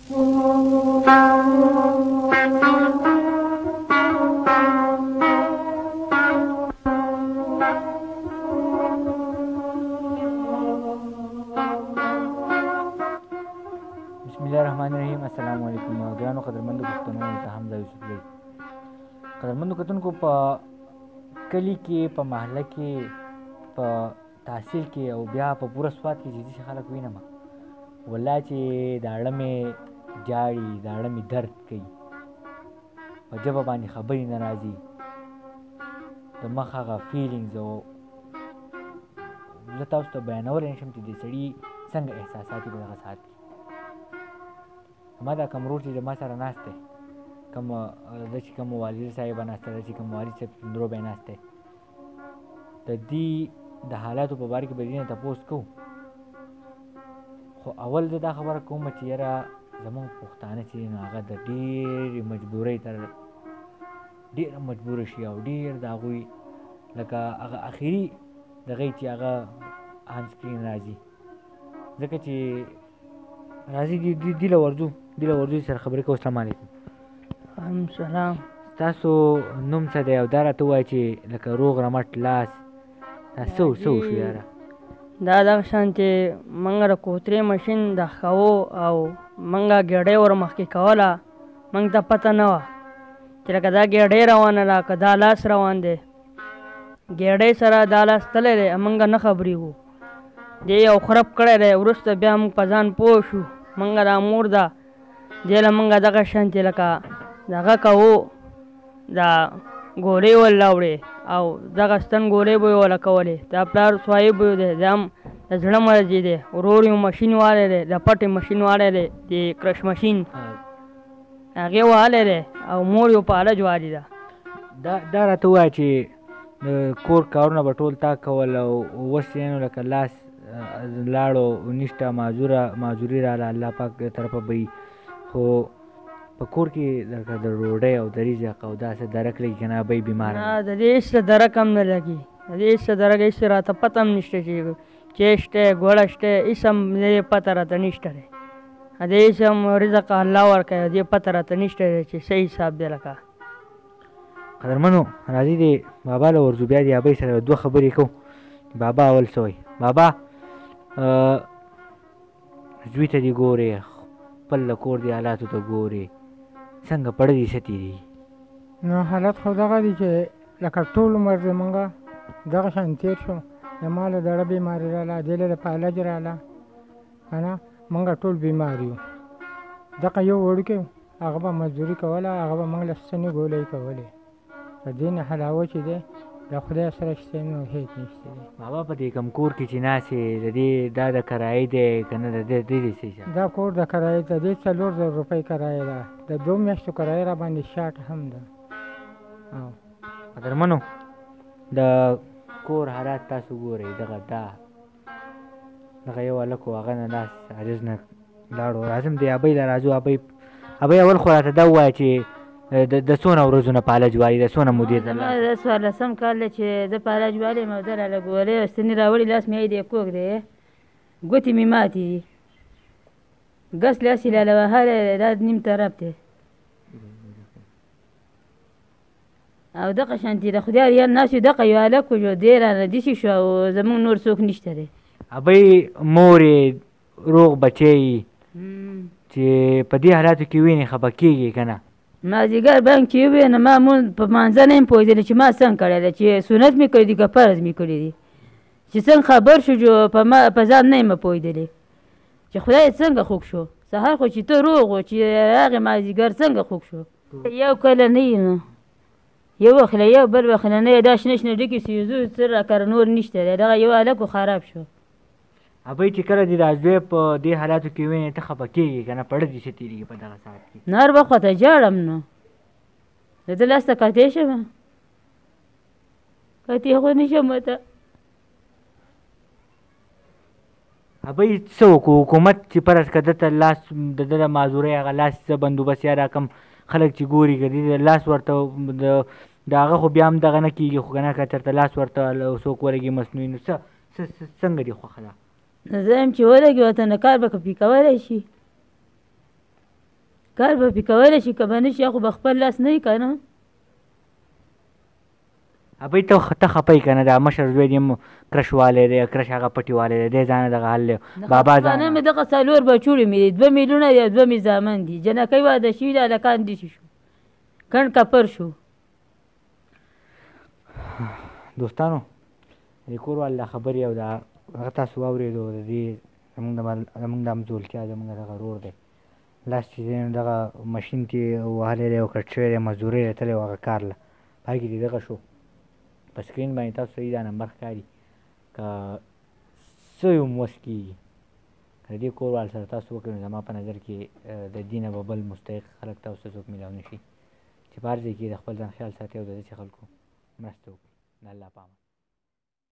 بسم الله الرحمن الرحیم. السلام علیکم ګرانو قدرمندو پښتنو، زه حمزه یوسف دی. قدرمندو کتونکو، په کلي کې، په محله کې، په تحصیل کې او بیا په پوره سوات کې چې داسې خلک وینم، والله چې دا اړه مې جاړي، دا اړه مې درد کوي، په ژبه باندې خبرې نه راځي، د مخ هغه فیلینګز او زه تاسو ته بیانولی نه شم چې د سړي څنګه احساسات دي په دغه ساعت کې. ما دا کوم ورور چې ما سره ناست دی، ده چې کوم والد صاحبه ناسته ده، چې کوم والد صاحب دروبی ناست دی، د دې د حالاتو په باره کې به دې نه تپوس کوو. خو اول زه دا خبره کوم چې یاره زمونږ پښتانه چې دي نو هغه د ډېرې مجبورۍ تر ډېره مجبوره شي او ډېر د هغوی لکه هغه اخري دغه چې هغه آن سکرین راځي، ځکه چې راځي دې له ورځو سره خبرې کوو. السلام علیکم. سلام. ستاسو نوم څه دی او دا راته ووایه چې لکه روغ رمټ لاس دا څه وشو یاره؟ دا دغه شان چې موږ د کوترې ماشین د ښکوو او موږ ګېډۍ ور مخکې کوله، موږ ته پته نه وه چې لکه دا ګېډۍ روانه ده که دا لاس روان دی. ګېډۍ سره دا لاس تللی دی، موږ نه خبرېږو. دې یو خرپ کړی دی، وروسته بیا موږ په ځان پوه شو. موږ دا مور ده، دې له موږ دغه شانتې لکه دغه کوو، دا ګولۍ ول راوړې او دغه ستن ګولۍ به یې وله کولې. دا پلار صاحب به دی، دا هم د زړه مرضي دی. ورور یې ماشین والی دی، د پټې ماشین والی دی، د کرش ماشین هغې والی دی او مور یې په حالج والی ده. دا راته ووایه چې د کور کارونه به ټول تا کول او اوس یې نو لکه لاس لاړو نشته، معذوري راله، الله پاک طرفه به وي، خو په کور کې لکه د ډوډۍ او د رزق او داسې درک لګي که نه ابۍ بیماره؟ نه، د دې هېڅ درک هم نه لګي، د دې هېڅ درک هېڅ راته پته هم نشته چې چای شته ګوړه شته، هېڅ هم د دې پته راته نشته دی. د دې هېڅ هم رزق الله ورکوي، د دې پته راته نشته دی چې څه حساب دی. لکه قدرمنو راځئ د بابا له ورځو بیا د ابۍ سره دوه خبرې کوو. بابا اول څه وایي؟ بابا زوی ته دې ګورې، خپل د کور دې حالاتو ته ګورې، څنګه پړه دې ښه تېرېږي؟ نو حالت خو دغه دی چې لکه ټول عمر زمونږ دغه شان تېر شو. زما له دړه بیماري راله، دې له د فالج راله، که نه مونږ ټول بیمار یو. دغه یو وړوکی هغه به مزدوري کوله، هغه به مونږ له ستنې ګولۍ کولې. د دې نه علاوه چې دی د خدای سره شته نو هېڅ نشته دی. بابا په دې کوم کور کې چې ناست یې د دې دا د کرایې دی که نه د دې څه حساب؟ دا کور د کرایې د دې 4000 روپۍ کرایه ده، د 2 میاشتو کرایه را باندې شاټ هم ده. قدرمنو د کور حالات تاسو ګورئ، دغه یو هلک و هغه نه لاس عاجز نه لاړو. راځم د ابۍ له راځو. ابۍ اول خو راته دا ووایه چې د څونه ورځو نه په حالج والي، د څونه مودې ته؟ د 14 کال دی چې زه په حالج والي یم او ده راله ګولۍ او ستنې راوړي، لاس مې دی کوږ دی، ګوتې مې ماتې دي، ګس لاس یې لاله وهلی دی، دا نیم طرف دی او دغه شانتې د خدای ریال ناست یو. دغه یو هلک وشو، دی رانه داسې شو او زمونږ نور څوک نشته دی. ابۍ مور یې روغ بچی چې په دې حالاتو کې وینې خفه کېږي که نه؟ مازدیګر بانک چې ووینم ما مونځ په مانځه نه یم پوهېدلی چې ما څنګه کړی دی، چې سنت مې کړی دي که فرض مې کړی دي، چې څنګه خبر شو جو په ځان نه یم پوهېدلی چې خدای څنګه خوږ شو. سهار خو چې ته روغ و چې هغې مازدیګر څنګه خوږ شو. یو کله نه یي نو یو وخله یو بل وخله نه یې دا شنه شنه ډکې سیزو څه راکره نور نشته دی. دغه یو هلک خراب شو. ابۍ چې کله دې دا زوی په دې حالاتو کې وینې ته خفه کېږي که نه؟ پړه دې ښه تېرېږي په دغه ساعت کې؟ نه هر وخت ورته ژاړم، نو د ده لاس ته کتې شم، کتې خو نه شم ورته. ابۍ څه وکړو؟ حکومت چې فرض که ده ته لاس د ده د معذورۍ هغه لاس څه بندوبست یا دا کم خلک چې ګوري که دې لاس ورته د هغه خو بیا هم دغه نه کېږي، خو که نه که چېرته لاس ورته څوک ولګي مصنوعي نو څنګه دې خوښه ده؟ زه یم چې ولګي ورته نو کار به که پرې کولی شي. کار به پې کولی شي که به نه شي خو به خپل لاس نه وي که نه ابۍ ته خفه که نه دا مشر زوی دې کرش والی دی کرش هغه پټي والی دی دی ځانه دغه حل دی بابا ځانه مې دغه څلور بچوړې مې دي 2 میلیونه یا 2 مې زامن دي جنکۍ واده شوي دي هلکان داسې شو کڼ کپر شو دوستانو د کور والا خبرې او دا هغه تاسو واورېدو د دې زمونږ د همزولتیا زمونږ دغه رور دی لاس چې دی نو دغه مشین کې وهلی دی او کټ شوی دی مزدورۍ دی تللی و هغه کار له پای کې دې دغه شو په سکرین باندې تاسو صحیح دا نمبر ښکاري که څه یې هم وس کېږي که د دې کور وال سره تاسو وکړئ نو زما په نظر کې د دې نه به بل مستحق خلک تاسو ته څوک میلاو نه شي چې په هر ځای کې د خپل ځان خیال ساتئ او د داسې خلکو مرسته وکړئ د الله په امان